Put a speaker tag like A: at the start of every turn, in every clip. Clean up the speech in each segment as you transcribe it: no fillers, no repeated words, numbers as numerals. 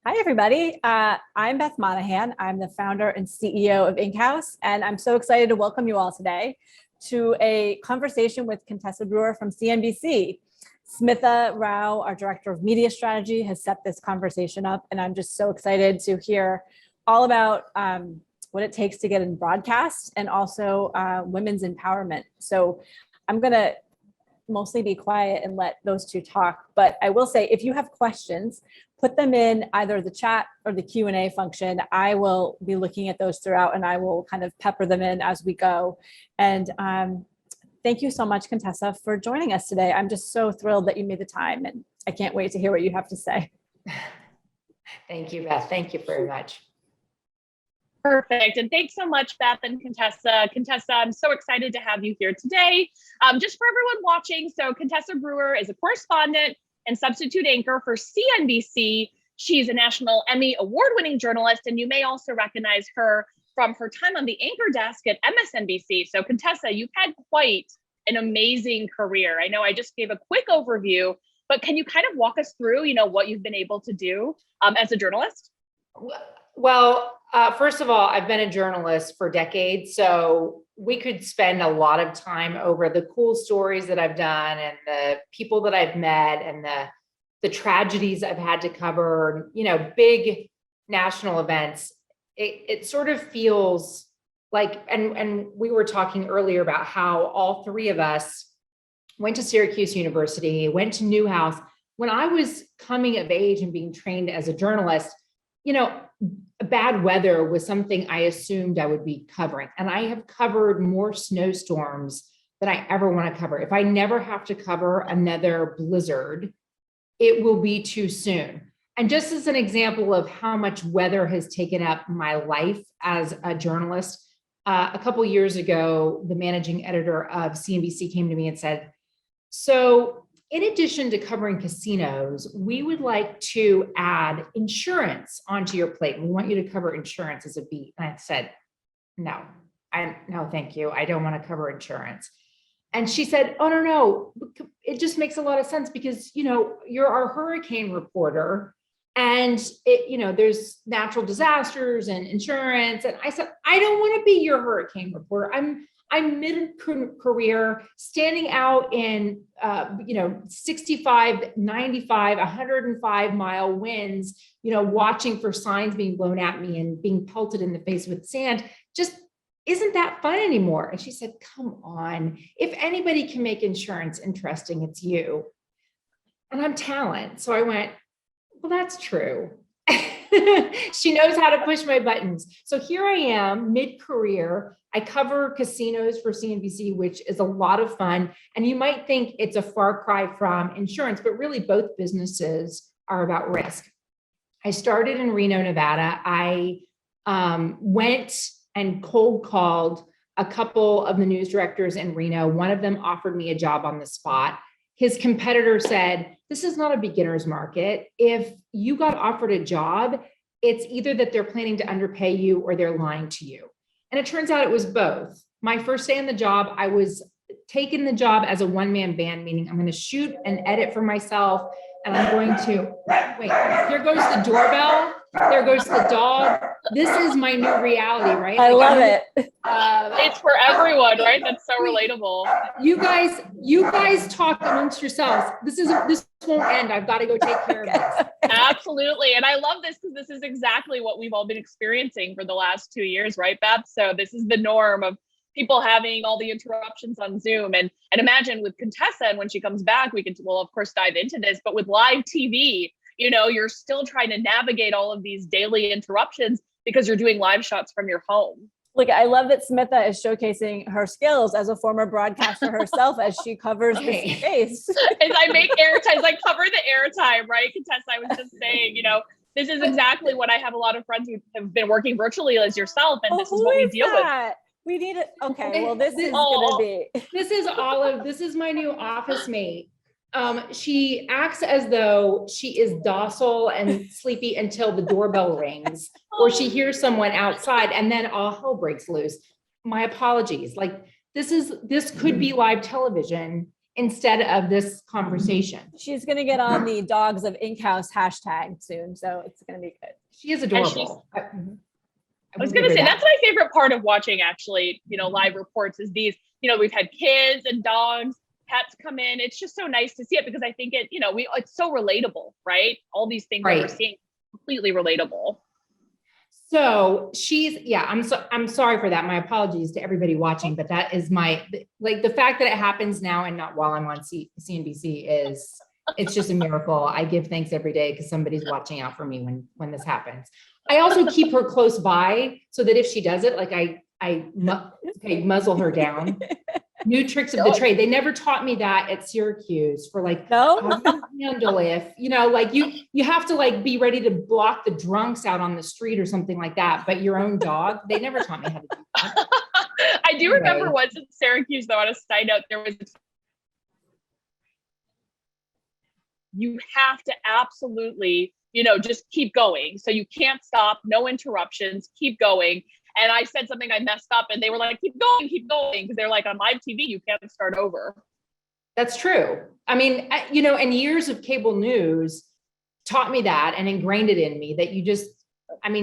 A: Hi, everybody. I'm Beth Monahan. I'm the founder and CEO of Inkhouse, and I'm so excited to welcome you all today to a conversation with Contessa Brewer from CNBC. Smitha Rao, our director of media strategy, has set this conversation up, and I'm just so excited to hear all about what it takes to get in broadcast and also women's empowerment. So I'm going to mostly be quiet and let those two talk. But I will say, if you have questions, put them in either the chat or the Q&A function. I will be looking at those throughout and I will kind of pepper them in as we go. And thank you so much, Contessa, for joining us today. I'm just so thrilled that you made the time and I can't wait to hear what you have to say.
B: Thank you, Beth. Thank you very much.
C: Perfect. And thanks so much, Beth and Contessa. Contessa, I'm so excited to have you here today. Just for everyone watching, so Contessa Brewer is a correspondent and substitute anchor for CNBC. She's a National Emmy award-winning journalist, and you may also recognize her from her time on the anchor desk at MSNBC. So Contessa, you've had quite an amazing career. I know I just gave a quick overview, but can you kind of walk us through, what you've been able to do as a journalist?
B: Well, first of all, I've been a journalist for decades, so we could spend a lot of time over the cool stories that I've done and the people that I've met and the tragedies I've had to cover, big national events. It sort of feels like, and we were talking earlier about how all three of us went to Syracuse University, went to Newhouse. When I was coming of age and being trained as a journalist, bad weather was something I assumed I would be covering. And I have covered more snowstorms than I ever want to cover. If I never have to cover another blizzard, it will be too soon. And just as an example of how much weather has taken up my life as a journalist, a couple of years ago, the managing editor of CNBC came to me and said, so in addition to covering casinos, we would like to add insurance onto your plate. We want you to cover insurance as a beat. And I said, no, thank you. I don't want to cover insurance. And she said, oh, no, it just makes a lot of sense because, you're our hurricane reporter and there's natural disasters and insurance. And I said, I don't want to be your hurricane reporter. I'm mid-career, standing out in 65, 95, 105-mile winds, watching for signs being blown at me and being pelted in the face with sand. Just isn't that fun anymore? And she said, come on, if anybody can make insurance interesting, it's you. And I'm talent. So I went, well, that's true. She knows how to push my buttons. So here I am, mid-career. I cover casinos for CNBC, which is a lot of fun. And you might think it's a far cry from insurance, but really both businesses are about risk. I started in Reno, Nevada. I went and cold called a couple of the news directors in Reno. One of them offered me a job on the spot. His competitor said, this is not a beginner's market. If you got offered a job, it's either that they're planning to underpay you or they're lying to you. And it turns out it was both. My first day on the job, I was taking the job as a one-man band, meaning I'm going to shoot and edit for myself. And I'm going to, wait, here goes the doorbell. There goes the dog. This is my new reality, right?
A: I love it.
C: It's for everyone, right? That's so relatable.
B: You guys talk amongst yourselves. This won't end. I've got to go take care of this.
C: Absolutely. And I love this because this is exactly what we've all been experiencing for the last 2 years, right, Beth? So this is the norm of people having all the interruptions on Zoom. And imagine with Contessa, and when she comes back, we'll of course dive into this, but with live TV, you're still trying to navigate all of these daily interruptions because you're doing live shots from your home.
A: Look, I love that Smitha is showcasing her skills as a former broadcaster herself as she covers the space.
C: As I make airtime, I cover the airtime, right? Contessa, I was just saying, this is exactly what I have a lot of friends who have been working virtually as yourself, and this is what we deal with.
A: We need it. Okay, well, this is going to be.
B: This is Olive. This is my new office mate. She acts as though she is docile and sleepy until the doorbell rings or she hears someone outside and then all hell breaks loose. My apologies. This could be live television instead of this conversation.
A: She's going to get on the Dogs of Inkhouse hashtag soon, so it's going to be good.
B: She is adorable.
C: I was going to say, that's my favorite part of watching, actually, live reports is these, we've had kids and dogs, pets come in. It's just so nice to see it because I think it's so relatable, right? All these things that we're seeing, completely relatable.
B: So I'm sorry for that. My apologies to everybody watching, but that is the fact that it happens now and not while I'm on CNBC it's just a miracle. I give thanks every day because somebody's watching out for me when this happens. I also keep her close by so that if she does it, like I muzzle her down. New tricks of the trade. They never taught me that at Syracuse for how you handle if, you have to be ready to block the drunks out on the street or something like that. But your own dog, they never taught me how to do that.
C: I do remember once at Syracuse, though, on a side note, there was, you have to absolutely, just keep going. So you can't stop, no interruptions, keep going. And I said something I messed up and they were like, keep going. Because they're like, on live TV, you can't start over.
B: That's true. I mean, and years of cable news taught me that and ingrained it in me that you just,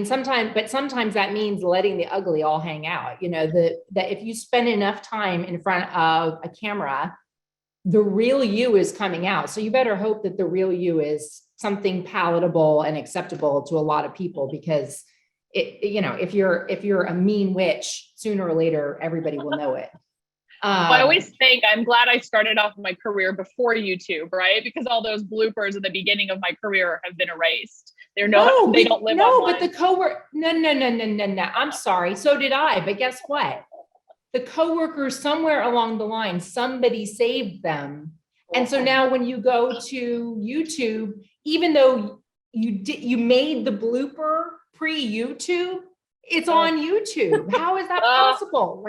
B: sometimes that means letting the ugly all hang out, that if you spend enough time in front of a camera, the real you is coming out. So you better hope that the real you is something palatable and acceptable to a lot of people because if you're a mean witch, sooner or later, everybody will know it.
C: I always think I'm glad I started off my career before YouTube, right? Because all those bloopers at the beginning of my career have been erased. They don't live online.
B: But the coworker, no. I'm sorry. So did I, but guess what? The coworkers somewhere along the line, somebody saved them. And so now when you go to YouTube, even though you made the blooper pre-YouTube, it's on YouTube. How is that possible?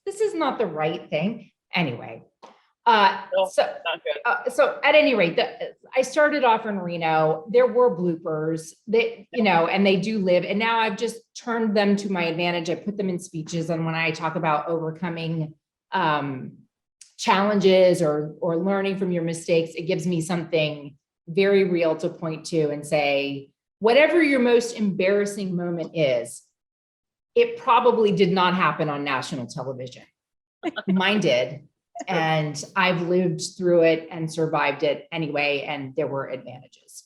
B: This is not the right thing. Anyway,
C: not good.
B: So at any rate, I started off in Reno. There were bloopers that, and they do live. And now I've just turned them to my advantage. I put them in speeches. And when I talk about overcoming challenges or learning from your mistakes, it gives me something very real to point to and say, whatever your most embarrassing moment is, it probably did not happen on national television. Mine did. And I've lived through it and survived it anyway. And there were advantages.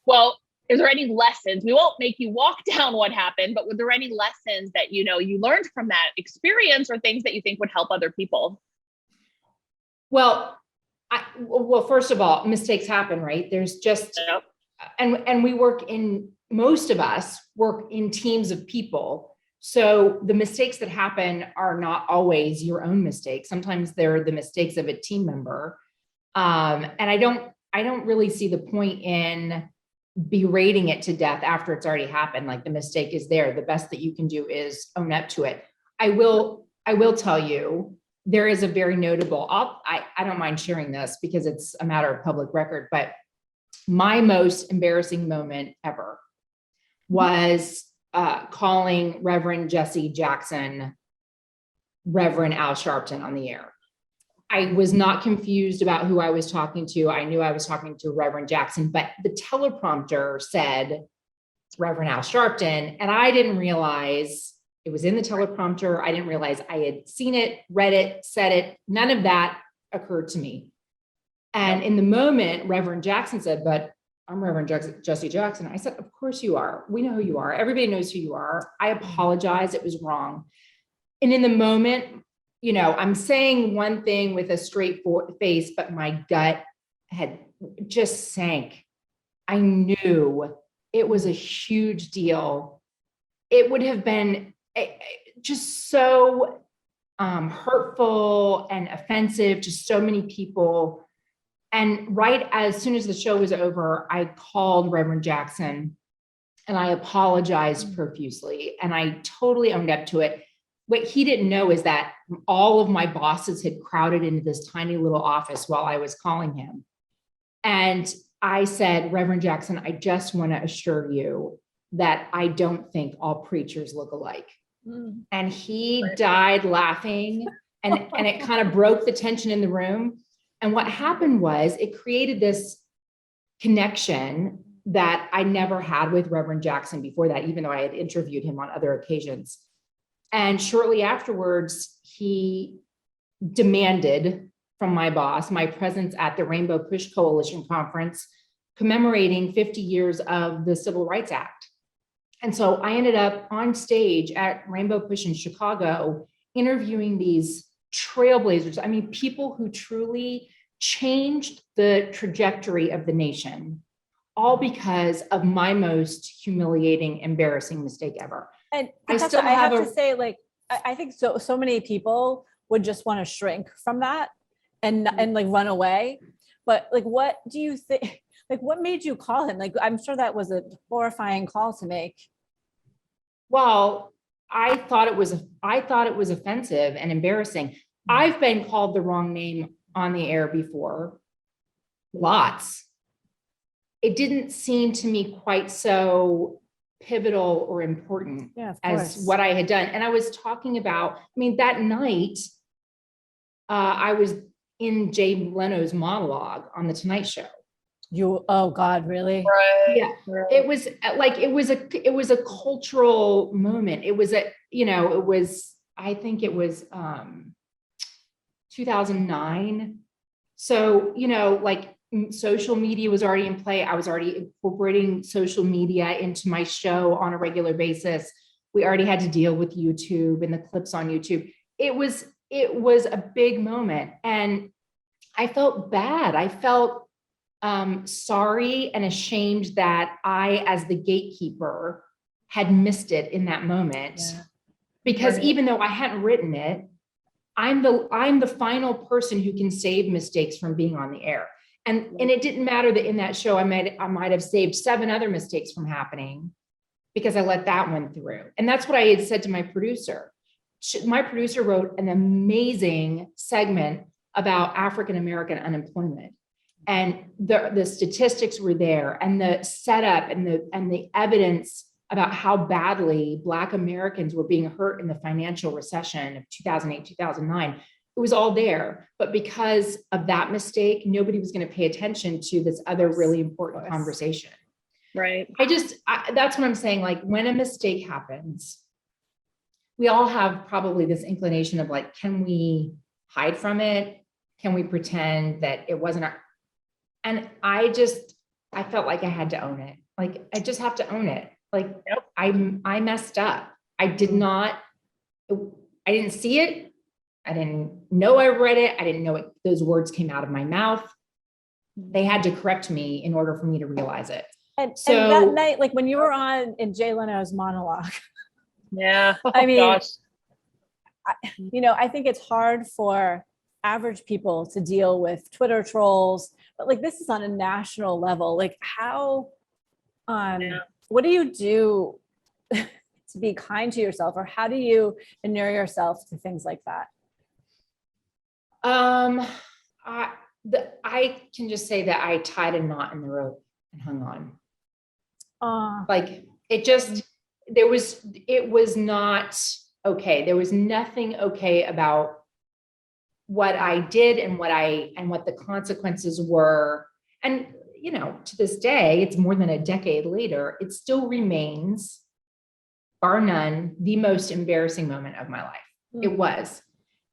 C: Well, is there any lessons? We won't make you walk down what happened, but were there any lessons that, you learned from that experience or things that you think would help other people?
B: Well, first of all, mistakes happen, right? There's just, and most of us work in teams of people. So the mistakes that happen are not always your own mistakes. Sometimes they're the mistakes of a team member. And I don't really see the point in berating it to death after it's already happened. Like the mistake is there. The best that you can do is own up to it. I will tell you, there is a very notable, I don't mind sharing this because it's a matter of public record, but my most embarrassing moment ever was calling Reverend Jesse Jackson, Reverend Al Sharpton on the air. I was not confused about who I was talking to. I knew I was talking to Reverend Jackson, but the teleprompter said Reverend Al Sharpton, and I didn't realize it was in the teleprompter. I didn't realize I had seen it, read it, said it. None of that occurred to me. And in the moment, Reverend Jackson said, but I'm Reverend Jesse Jackson. I said, of course you are. We know who you are. Everybody knows who you are. I apologize. It was wrong. And in the moment, I'm saying one thing with a straight face, but my gut had just sank. I knew it was a huge deal. It would have been just so hurtful and offensive to so many people. And right as soon as the show was over, I called Reverend Jackson and I apologized profusely and I totally owned up to it. What he didn't know is that all of my bosses had crowded into this tiny little office while I was calling him. And I said, Reverend Jackson, I just want to assure you that I don't think all preachers look alike. And he died laughing and it kind of broke the tension in the room. And what happened was it created this connection that I never had with Reverend Jackson before that, even though I had interviewed him on other occasions. And shortly afterwards, he demanded from my boss my presence at the Rainbow Push Coalition conference commemorating 50 years of the Civil Rights Act. And so I ended up on stage at Rainbow Push in Chicago, interviewing these trailblazers. I mean, people who truly changed the trajectory of the nation, all because of my most humiliating, embarrassing mistake ever.
A: And
B: I
A: Contessa,
B: still
A: I have
B: have
A: to say, like, I think so many people would just want to shrink from that and like run away. But like, what do you think? Like, what made you call him? Like, I'm sure that was a horrifying call to make.
B: Well, I thought it was offensive and embarrassing. I've been called the wrong name on the air before. Lots. It didn't seem to me quite so pivotal or important as what I had done. And I was talking about, I mean, that night, I was in Jay Leno's monologue on The Tonight Show.
A: Oh God, really?
C: Right.
B: Yeah.
C: Right.
B: It was like, it was a cultural moment. It was I think it was 2009. So, like social media was already in play. I was already incorporating social media into my show on a regular basis. We already had to deal with YouTube and the clips on YouTube. It was a big moment. And I felt bad. I felt sorry and ashamed that I, as the gatekeeper, had missed it in that moment.
A: Yeah.
B: Because even though I hadn't written it, I'm the final person who can save mistakes from being on the air. And it didn't matter that in that show I might have saved 7 other mistakes from happening because I let that one through. And that's what I had said to my producer. My producer wrote an amazing segment about African-American unemployment. And the statistics were there, and the setup and the evidence about how badly Black Americans were being hurt in the financial recession of 2008, 2009. It was all there. But because of that mistake, nobody was going to pay attention to this other really important conversation.
C: Right.
B: That's what I'm saying. Like, when a mistake happens, we all have probably this inclination of like, can we hide from it? Can we pretend that it wasn't our, and I felt like I had to own it. Like, I just have to own it. Like, I messed up. I didn't see it. I didn't know I read it. I didn't know those words came out of my mouth. They had to correct me in order for me to realize it.
A: And that night, like when you were in Jay Leno's monologue.
C: Yeah.
A: I mean,
C: gosh.
A: I think it's hard for average people to deal with Twitter trolls, but like this is on a national level. Like how, what do you do to be kind to yourself, or how do you inure yourself to things like that?
B: I can just say that I tied a knot in the rope and hung on. Like it was not okay. There was nothing okay about what I did and what the consequences were. And, to this day, it's more than a decade later, it still remains, bar none, the most embarrassing moment of my life. It was.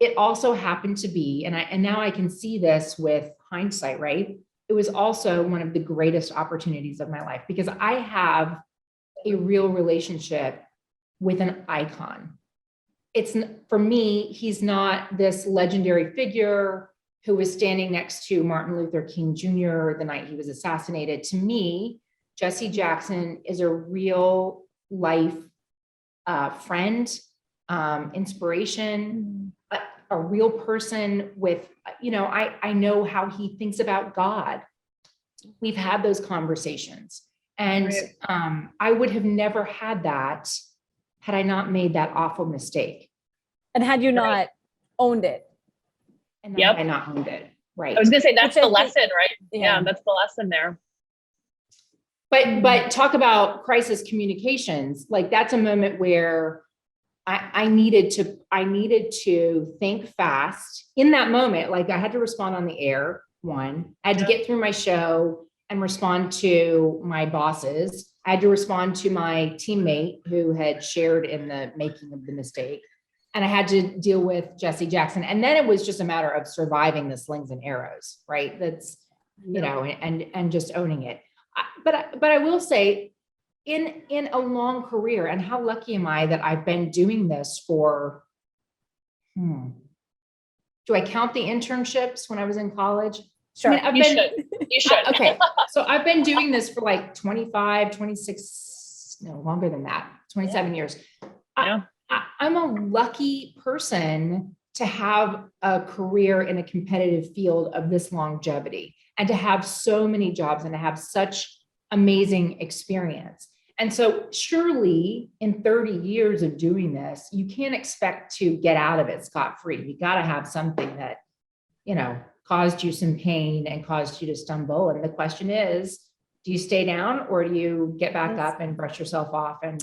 B: It also happened to be, and now I can see this with hindsight, right? It was also one of the greatest opportunities of my life because I have a real relationship with an icon. It's, for me, he's not this legendary figure who was standing next to Martin Luther King Jr. the night he was assassinated. To me, Jesse Jackson is a real life friend, inspiration, a real person with, I know how he thinks about God. We've had those conversations. And I would have never had that had I not made that awful mistake.
A: And had you not owned it.
B: And had I not owned it. Right.
C: I was gonna say that's the lesson, right?
A: Yeah,
C: that's the lesson there.
B: But talk about crisis communications. Like, that's a moment where I needed to think fast in that moment. Like I had to respond on the air. One, I had to get through my show and respond to my bosses. I had to respond to my teammate who had shared in the making of the mistake. And I had to deal with Jesse Jackson. And then it was just a matter of surviving the slings and arrows, right? That's, you know, and just owning it. But I will say, in a long career, and how lucky am I that I've been doing this for, do I count the internships when I was in college?
A: Sure.
B: I mean,
C: You should.
B: Okay. So I've been doing this for like 25, 26, no, longer than that, 27 years.
C: Yeah.
B: I'm a lucky person to have a career in a competitive field of this longevity and to have so many jobs and to have such amazing experience. And so surely in 30 years of doing this, you can't expect to get out of it scot-free. You got to have something that, you know, caused you some pain and caused you to stumble. And the question is, do you stay down or do you get back up and brush yourself off and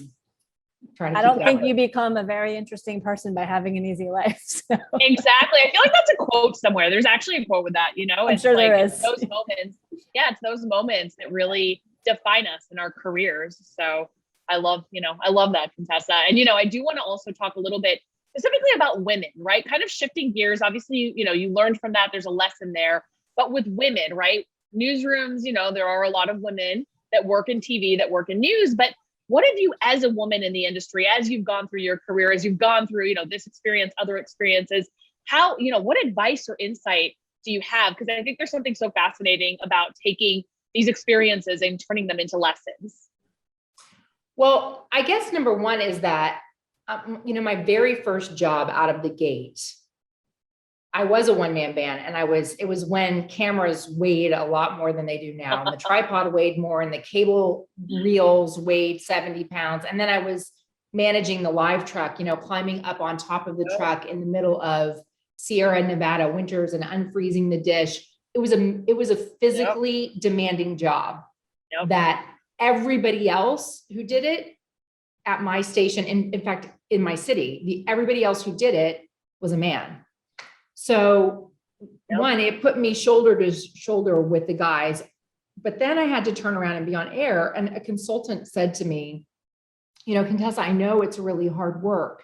B: try to
A: I
B: keep
A: don't think
B: going?
A: you become a very interesting person by having an easy life. So.
C: Exactly. I feel like that's a quote somewhere. There's actually a quote with that, you know,
A: I'm
C: it's
A: sure
C: like,
A: there is.
C: it's those moments. Yeah. It's those moments that really define us in our careers. So I love that, Contessa. And, you know, I do want to also talk a little bit specifically about women, right? Kind of shifting gears. Obviously, you know, you learned from that. There's a lesson there, but with women, right? Newsrooms, you know, there are a lot of women that work in TV, that work in news, but what have you, as a woman in the industry, as you've gone through your career, as you've gone through, you know, this experience, other experiences, how, you know, what advice or insight do you have? Because I think there's something so fascinating about taking these experiences and turning them into lessons.
B: Well, I guess number one is that, you know, my very first job out of the gate, I was a one-man band, and it was when cameras weighed a lot more than they do now. And the tripod weighed more and the cable reels weighed 70 pounds. And then I was managing the live truck, you know, climbing up on top of the truck in the middle of Sierra Nevada winters and unfreezing the dish. It was a physically demanding job that everybody else who did it at my station, in fact, in my city, everybody else who did it was a man. So one, it put me shoulder to shoulder with the guys, but then I had to turn around and be on air. And a consultant said to me, you know, Contessa, I know it's really hard work,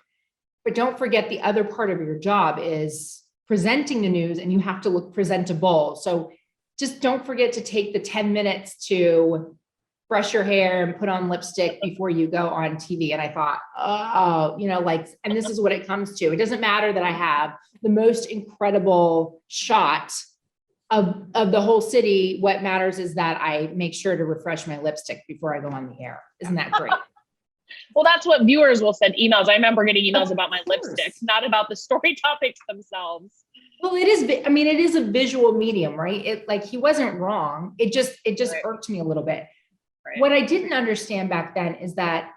B: but don't forget the other part of your job is presenting the news, and you have to look presentable. So just don't forget to take the 10 minutes to brush your hair and put on lipstick before you go on TV. And I thought, oh, you know, like, and this is what it comes to. It doesn't matter that I have the most incredible shot of the whole city. What matters is that I make sure to refresh my lipstick before I go on the air. Isn't that great?
C: Well, that's what viewers will send emails. I remember getting emails about my lipstick, not about the story topics themselves.
B: Well, it is, I mean, it is a visual medium, right? It, like, he wasn't wrong. It just
C: Right.
B: irked me a little bit.
C: Right.
B: What I didn't understand back then is that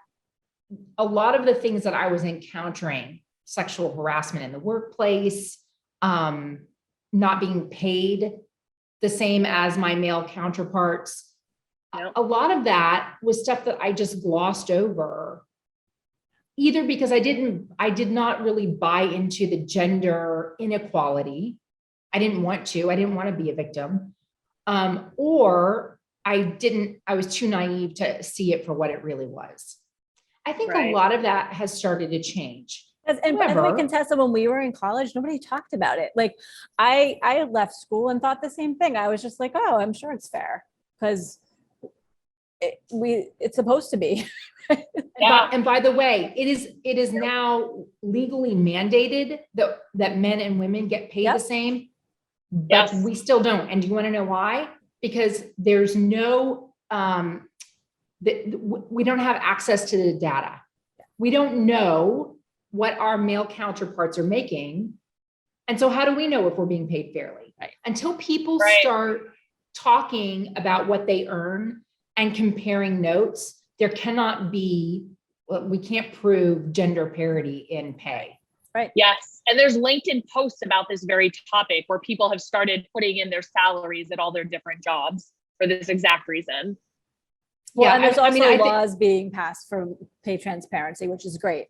B: a lot of the things that I was encountering, sexual harassment in the workplace, not being paid the same as my male counterparts, a lot of that was stuff that I just glossed over, either because I did not really buy into the gender inequality. I didn't want to be a victim. Or I was too naive to see it for what it really was. I think a lot of that has started to change.
A: And by the way, Contessa, when we were in college, nobody talked about it. Like I left school and thought the same thing. I was just like, oh, I'm sure it's fair because it's supposed to be.
B: And by the way, it is now legally mandated that men and women get paid the same, but we still don't. And do you want to know why? Because there's no, we don't have access to the data. We don't know what our male counterparts are making. And so how do we know if we're being paid fairly? Until people start talking about what they earn and comparing notes, there cannot be, we can't prove gender parity in pay.
A: Right.
C: Yes. And there's LinkedIn posts about this very topic where people have started putting in their salaries at all their different jobs for this exact reason.
A: Well, and there's also laws being passed for pay transparency, which is great.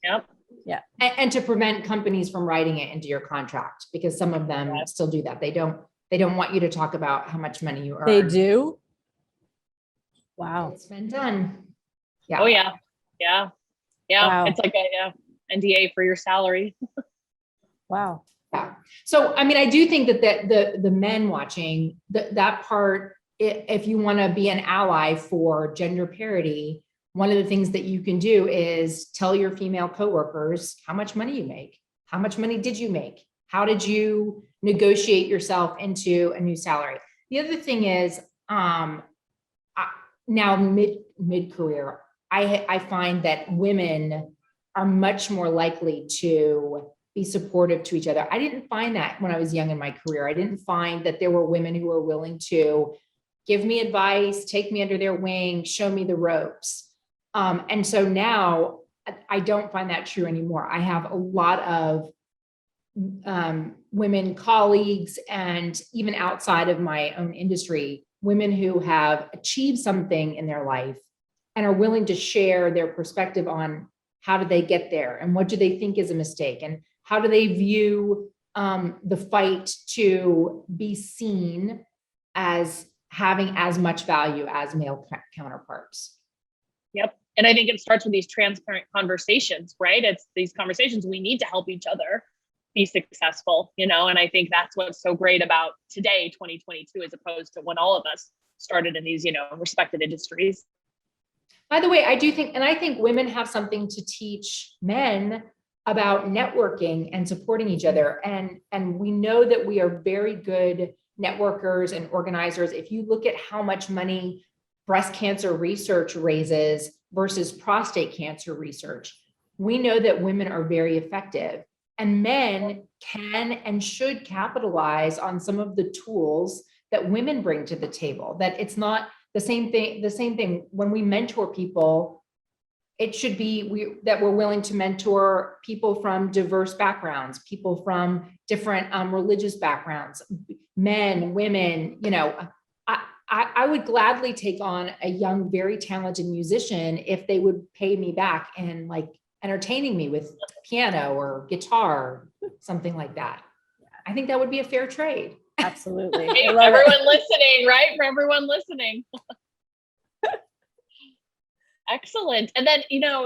C: Yep.
A: Yeah.
B: And to prevent companies from writing it into your contract, because some of them still do that. They don't want you to talk about how much money you earn.
A: They do? Wow.
B: It's been done. Yeah.
C: Oh yeah. Yeah. Yeah.
A: Wow.
C: It's like NDA for your salary.
A: Wow.
B: Yeah. So, I mean, I do think that the men watching that part, if you want to be an ally for gender parity, one of the things that you can do is tell your female coworkers how much money you make. How much money did you make? How did you negotiate yourself into a new salary? The other thing is, now mid-career, I find that women are much more likely to be supportive to each other. I didn't find that when I was young in my career. I didn't find that there were women who were willing to give me advice, take me under their wing, show me the ropes. And so now I don't find that true anymore. I have a lot of women colleagues, and even outside of my own industry, women who have achieved something in their life and are willing to share their perspective on how did they get there and what do they think is a mistake and how do they view the fight to be seen as having as much value as male counterparts.
C: Yep. And I think it starts with these transparent conversations, right? It's these conversations we need to help each other be successful, and I think that's what's so great about today, 2022, as opposed to when all of us started in these, respected industries.
B: By the way, I think women have something to teach men about networking and supporting each other. And we know that we are very good networkers and organizers. If you look at how much money breast cancer research raises versus prostate cancer research, we know that women are very effective. And men can and should capitalize on some of the tools that women bring to the table. That it's not the same thing when we mentor people. It should be that we're willing to mentor people from diverse backgrounds, people from different religious backgrounds, men, women. I would gladly take on a young, very talented musician if they would pay me back and entertaining me with piano or guitar, something like that. I think that would be a fair trade.
A: Absolutely.
C: Hey, everyone listening, right? For everyone listening. Excellent. And then,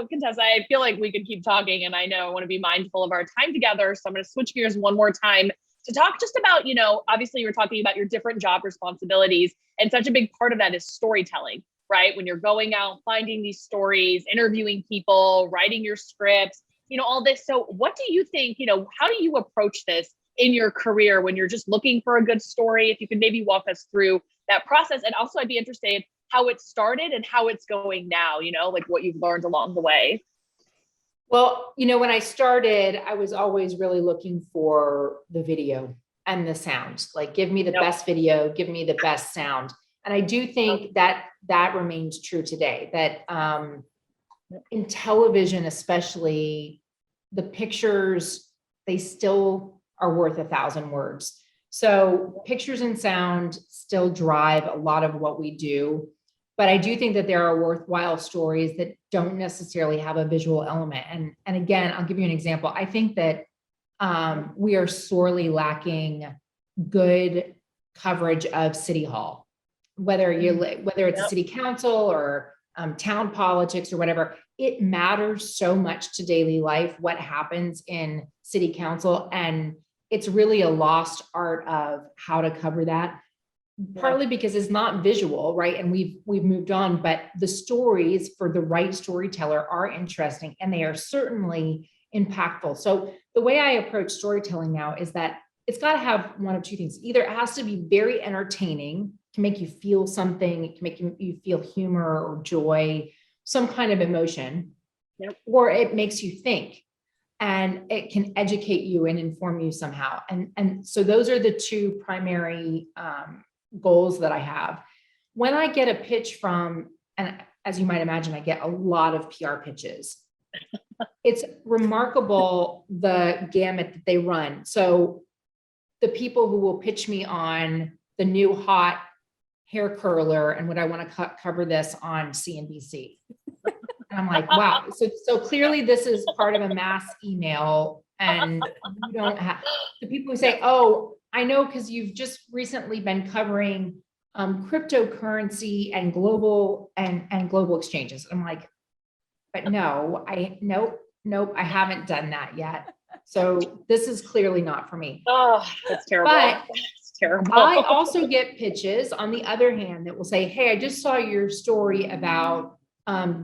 C: Contessa, I feel like we could keep talking, and I know I want to be mindful of our time together. So I'm going to switch gears one more time to talk just about, obviously you're talking about your different job responsibilities, and such a big part of that is storytelling, right? When you're going out, finding these stories, interviewing people, writing your scripts, all this. So what do you think, how do you approach this in your career when you're just looking for a good story? If you could maybe walk us through that process. And also I'd be interested how it started and how it's going now, what you've learned along the way.
B: Well, when I started, I was always really looking for the video and the sound. Give me the best video, give me the best sound. And I do think that remains true today, that in television, especially, the pictures, they still are worth 1,000 words. So pictures and sound still drive a lot of what we do. But I do think that there are worthwhile stories that don't necessarily have a visual element. And again, I'll give you an example. I think that we are sorely lacking good coverage of City Hall, whether it's a city council or town politics or whatever. It matters so much to daily life what happens in city council, and it's really a lost art of how to cover that. Partly because it's not visual, right? And we've moved on, but the stories for the right storyteller are interesting, and they are certainly impactful. So the way I approach storytelling now is that it's got to have one of two things. Either it has to be very entertaining, can make you feel something, it can make you feel humor or joy, some kind of emotion, or it makes you think, and it can educate you and inform you somehow. And so those are the two primary goals that I have. When I get a pitch from, and as you might imagine, I get a lot of PR pitches. It's remarkable the gamut that they run. So the people who will pitch me on the new hot hair curler and would I want to cover this on CNBC. And And I'm like, wow. So clearly this is part of a mass email, and you don't have the people who say, oh, I know, because you've just recently been covering cryptocurrency and global exchanges. I'm like, but no, nope, I haven't done that yet. So this is clearly not for me.
C: Oh, that's terrible.
B: But
C: That's terrible.
B: I also get pitches on the other hand that will say, hey, I just saw your story about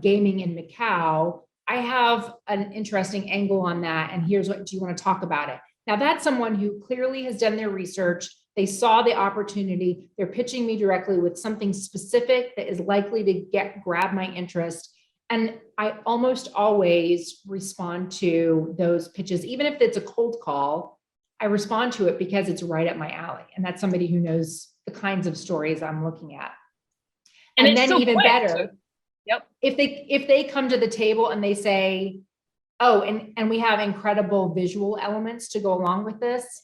B: gaming in Macau. I have an interesting angle on that. And here's what, do you want to talk about it? Now that's someone who clearly has done their research. They saw the opportunity. They're pitching me directly with something specific that is likely to grab my interest. And I almost always respond to those pitches, even if it's a cold call. I respond to it because it's right up my alley. And that's somebody who knows the kinds of stories I'm looking at. And then so even better,
C: yep.
B: If they come to the table and they say, oh, and we have incredible visual elements to go along with this,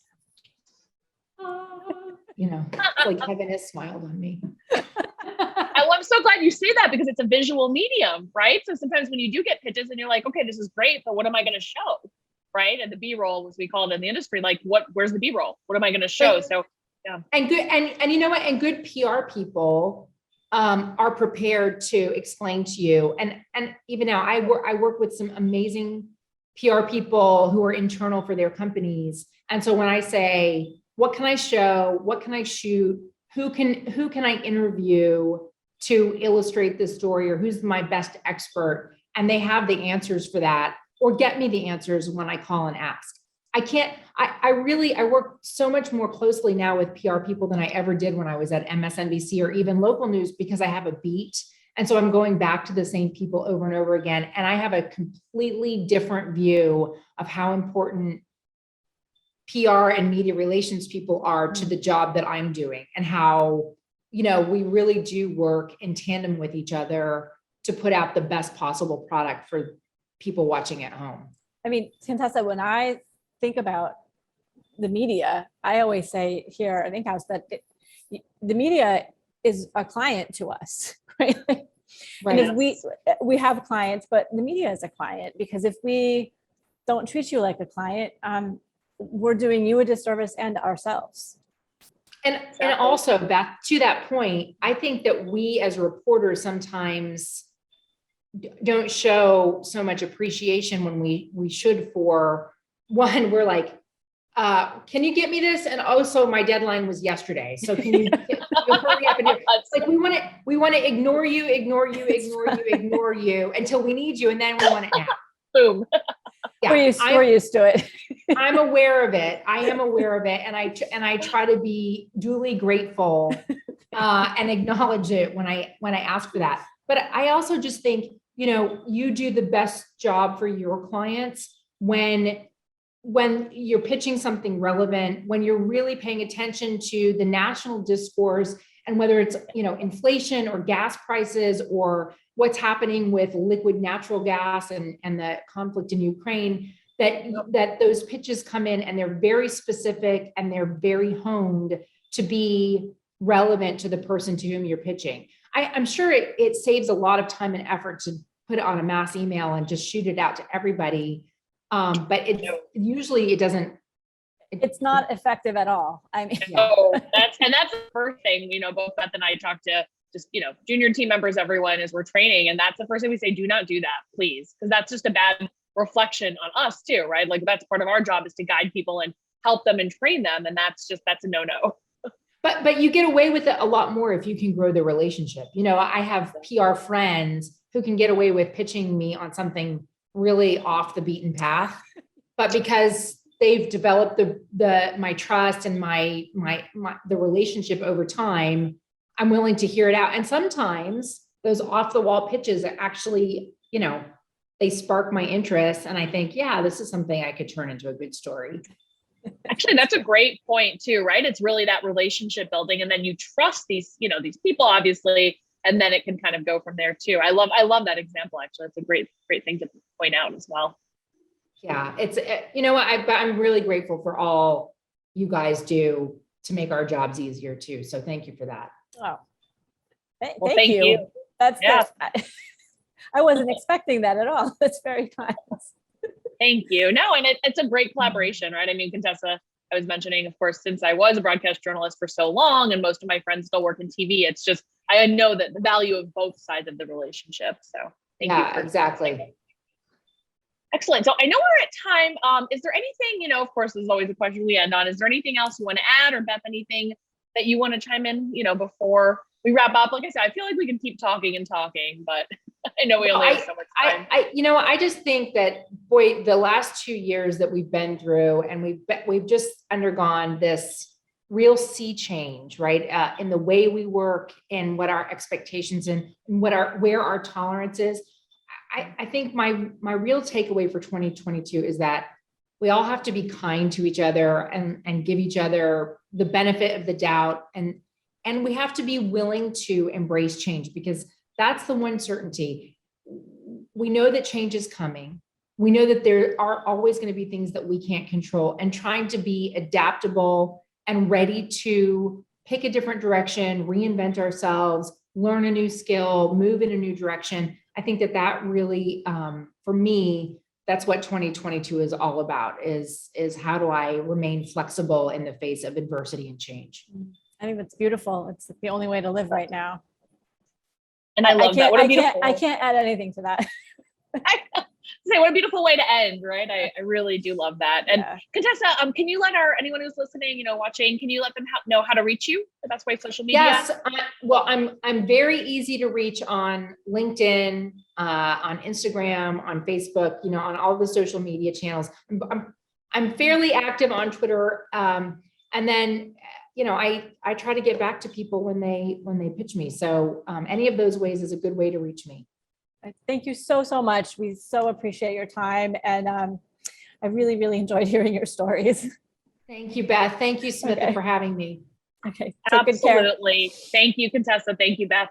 B: like heaven has smiled on me.
C: Well, I'm so glad you say that, because it's a visual medium, right? So sometimes when you do get pitches and you're like, okay, this is great, but what am I going to show? Right? And the B-roll, as we call it in the industry, like where's the B-roll? What am I going to show? So yeah. And good, and you know what? And good PR people are prepared to explain to you. And even now I work with some amazing PR people who are internal for their companies. And so when I say, what can I show? What can I shoot? Who can I interview to illustrate this story, or who's my best expert? And they have the answers for that, or get me the answers when I call and ask. I work so much more closely now with PR people than I ever did when I was at MSNBC or even local news, because I have a beat. And so I'm going back to the same people over and over again. And I have a completely different view of how important PR and media relations people are to the job that I'm doing, and how, we really do work in tandem with each other to put out the best possible product for people watching at home.
A: I mean, Contessa, when I think about the media, I always say here at Inkhouse that the media is a client to us, right?
B: Right.
A: And if we have clients, but the media is a client, because if we don't treat you like a client, we're doing you a disservice and ourselves.
B: And also back to that point, I think that we as reporters sometimes don't show so much appreciation when we should. For one, we're like, can you get me this? And also my deadline was yesterday. So can you hurry up and do it? Like we want to ignore you until we need you. And then we want it now.
C: Boom.
A: Yeah, we're used to it.
B: I'm aware of it. I am aware of it. And I try to be duly grateful and acknowledge it when I ask for that. But I also just think, you do the best job for your clients when you're pitching something relevant, when you're really paying attention to the national discourse, and whether it's, inflation or gas prices, or what's happening with liquid natural gas and the conflict in Ukraine, that those pitches come in and they're very specific and they're very honed to be relevant to the person to whom you're pitching. I'm sure it saves a lot of time and effort to put it on a mass email and just shoot it out to everybody. But usually it doesn't.
A: It's not effective at all. I mean,
C: that's the first thing, both Beth and I talk to just, junior team members, everyone, as we're training. And that's the first thing we say, do not do that, please. Because that's just a bad reflection on us too, right? Like that's part of our job, is to guide people and help them and train them. And that's a no-no.
B: But you get away with it a lot more if you can grow the relationship. I have PR friends who can get away with pitching me on something really off the beaten path, but because they've developed my trust and the relationship over time, I'm willing to hear it out. And sometimes those off the wall pitches are actually, they spark my interest. And I think, yeah, this is something I could turn into a good story.
C: Actually, that's a great point too, right? It's really that relationship building, and then you trust these people, obviously, and then it can kind of go from there too. I love that example. Actually, it's a great thing to point out as well. Yeah,
B: it's I'm really grateful for all you guys do to make our jobs easier too. So thank you for that.
A: Oh,
C: thank you.
A: That's I wasn't expecting that at all. That's very kind.
C: Thank you. No, and it's a great collaboration, right? I mean, Contessa, I was mentioning, of course, since I was a broadcast journalist for so long and most of my friends still work in TV, it's just, I know that the value of both sides of the relationship. So thank you. For
B: exactly.
C: Excellent. So I know we're at time. Is there anything, of course, there's always a question we end on. Is there anything else you want to add, or Beth, anything that you want to chime in, before we wrap up? Like I said, I feel like we can keep talking and talking, but I know we only have so much time.
B: I just think that, boy, the last 2 years that we've been through, and we've just undergone this real sea change, right? In the way we work and what our expectations and where our tolerance is. I think my real takeaway for 2022 is that we all have to be kind to each other and give each other the benefit of the doubt. And we have to be willing to embrace change, because that's the one certainty. We know that change is coming. We know that there are always going to be things that we can't control, and trying to be adaptable and ready to pick a different direction, reinvent ourselves, learn a new skill, move in a new direction. I think that really, for me, that's what 2022 is all about, is how do I remain flexible in the face of adversity and change?
A: I think that's beautiful. It's the only way to live right now.
C: And I love that. What a beautiful,
A: I can't add anything to that.
C: Say, what a beautiful way to end, right? I really do love that. And yeah. Contessa, can you let anyone who's listening, watching, can you let them know how to reach you? The best way, social media?
B: Yes. Well, I'm very easy to reach on LinkedIn, on Instagram, on Facebook, on all the social media channels. I'm fairly active on Twitter. And then, I try to get back to people when they pitch me. So any of those ways is a good way to reach me.
A: Thank you so much. We so appreciate your time. And I really, really enjoyed hearing your stories.
B: Thank you, Beth. Thank you, Smitha, for having me.
A: Okay.
C: Absolutely. Thank you, Contessa. Thank you, Beth.